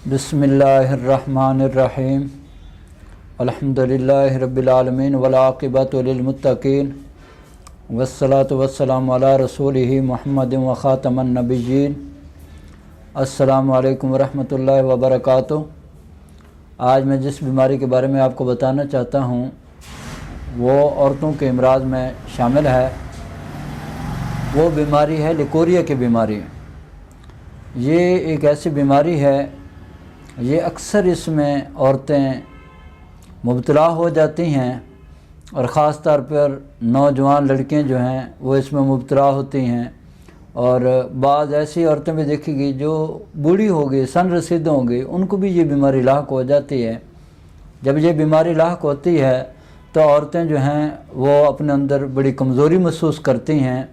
बिस्मिल्लाहिर्रहमानिर्रहीम अल्हम्दुलिल्लाहि रब्बिल आलमीन वल्आक़िबतु लिलमुत्तक़ीन वस्सलातु वस्सलामु अला रसूलिहि मुहम्मदिन व ख़ातमन नबिय्यीन। अस्सलामु अलैकुम वरहमतुल्लाहि वबरकातुहू। आज मैं जिस बीमारी के बारे में आपको बताना चाहता हूँ वो औरतों के अमराज में शामिल है। वो बीमारी है लिकोरिया की बीमारी। ये एक ऐसी बीमारी है, ये अक्सर इसमें औरतें मुब्तला हो जाती हैं और ख़ास तौर पर नौजवान लड़कियां जो हैं वो इसमें मुब्तला होती हैं। और बाज़ ऐसी औरतें भी देखेंगी जो बूढ़ी हो गई, सन रसीद हो गई, उनको भी ये बीमारी लाहक हो जाती है। जब ये बीमारी लाहक होती है तो औरतें जो हैं वो अपने अंदर बड़ी कमज़ोरी महसूस करती हैं,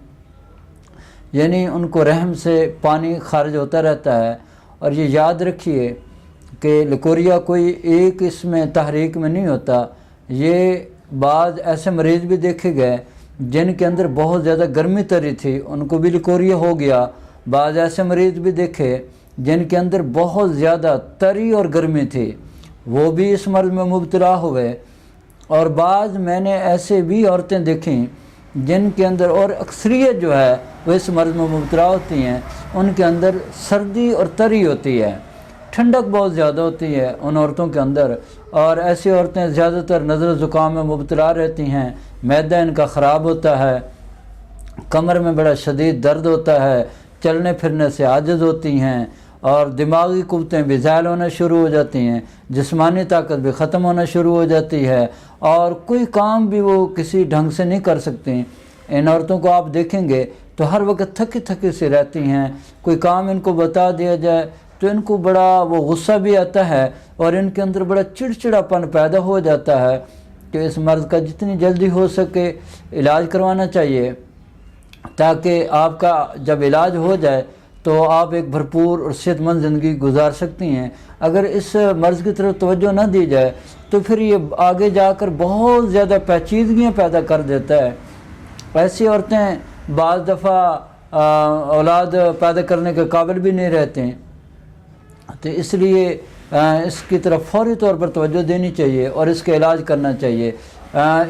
यानी उनको रहम से पानी खारिज होता रहता है। और ये याद रखिए कि लिकोरिया कोई एक इसमें तहरीक में नहीं होता। ये बाद ऐसे मरीज़ भी देखे गए जिनके अंदर बहुत ज़्यादा गर्मी तरी थी, उनको भी लिकोरिया हो गया। बाद ऐसे मरीज़ भी देखे जिनके अंदर बहुत ज़्यादा तरी और गर्मी थी, वो भी इस मर्ज़ में मुब्तला हुए। और बाद मैंने ऐसे भी औरतें देखीं जिनके अंदर, और अक्सरियत जो है वो इस मर्ज़ में मुब्तला होती हैं, उनके अंदर सर्दी और तरी होती है, ठंडक बहुत ज़्यादा होती है उन औरतों के अंदर। और ऐसी औरतें ज़्यादातर नज़र ज़ुकाम में मुब्तला रहती हैं, मैदा इनका ख़राब होता है, कमर में बड़ा शदीद दर्द होता है, चलने फिरने से आजिज़ होती हैं और दिमागी कुव्वतें भी ज़ायल होना शुरू हो जाती हैं, जिस्मानी ताकत भी ख़त्म होना शुरू हो जाती है और कोई काम भी वो किसी ढंग से नहीं कर सकती। इन औरतों को आप देखेंगे तो हर वक्त थकी थकी सी रहती हैं। कोई काम इनको बता दिया जाए तो इनको बड़ा वो गुस्सा भी आता है और इनके अंदर बड़ा चिड़चिड़ापन पैदा हो जाता है। कि इस मर्ज़ का जितनी जल्दी हो सके इलाज करवाना चाहिए, ताकि आपका जब इलाज हो जाए तो आप एक भरपूर और सेहतमंद ज़िंदगी गुजार सकती हैं। अगर इस मर्ज़ की तरफ तवज्जो ना दी जाए तो फिर ये आगे जाकर बहुत ज़्यादा पेचीदगियाँ पैदा कर देता है। ऐसी औरतें बाज़ दफ़ा औलाद पैदा करने के काबिल भी नहीं रहते हैं, तो इसलिए इसकी तरफ फौरी तौर पर तवज्जो देनी चाहिए और इसका इलाज करना चाहिए।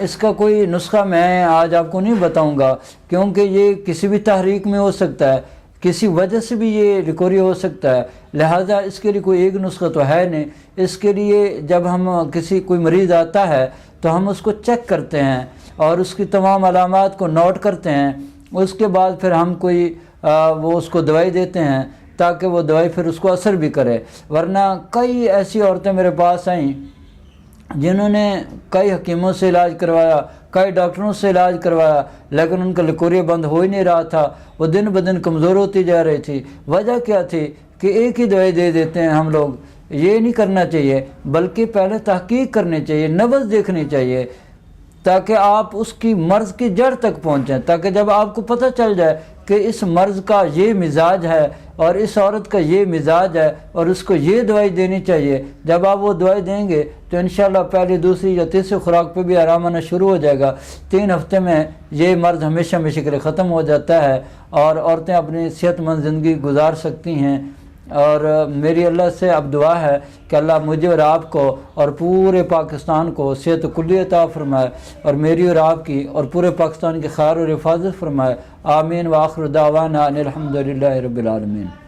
इसका कोई नुस्खा मैं आज आपको नहीं बताऊंगा, क्योंकि ये किसी भी तहरीक में हो सकता है, किसी वजह से भी ये लिकोरिया हो सकता है। लिहाजा इसके लिए कोई एक नुस्खा तो है नहीं। इसके लिए जब हम कोई मरीज़ आता है तो हम उसको चेक करते हैं और उसकी तमाम अलामात को नोट करते हैं। उसके बाद फिर हम वो उसको दवाई देते हैं ताकि वो दवाई फिर उसको असर भी करे। वरना कई ऐसी औरतें मेरे पास आईं जिन्होंने कई हकीमों से इलाज करवाया, कई डॉक्टरों से इलाज करवाया, लेकिन उनका लिकोरिया बंद हो ही नहीं रहा था। वो दिन ब दिन कमज़ोर होती जा रही थी। वजह क्या थी कि एक ही दवाई दे देते हैं हम लोग। ये नहीं करना चाहिए, बल्कि पहले तहकीक करनी चाहिए, नब्ज़ देखनी चाहिए, ताकि आप उसकी मर्ज़ की जड़ तक पहुँचें, ताकि जब आपको पता चल जाए कि इस मर्ज़ का ये मिजाज है और इस औरत का ये मिजाज है और उसको ये दवाई देनी चाहिए। जब आप वो दवाई देंगे तो इंशाल्लाह पहली, दूसरी या तीसरी खुराक पे भी आराम आना शुरू हो जाएगा। 3 हफ्ते में ये मर्ज़ हमेशा हमेशा के लिए ख़त्म हो जाता है और औरतें अपनी सेहतमंद ज़िंदगी गुजार सकती हैं। और मेरी अल्लाह से अब दुआ है कि अल्लाह मुझे और आपको और पूरे पाकिस्तान को सेहत कुल्ली अता फरमाए और मेरी और आपकी और पूरे पाकिस्तान की खैर और हिफाजत फरमाए। आमीन व आखिर दावाना अनिल हम्दुलिल्लाहि रब्बिल आलमीन।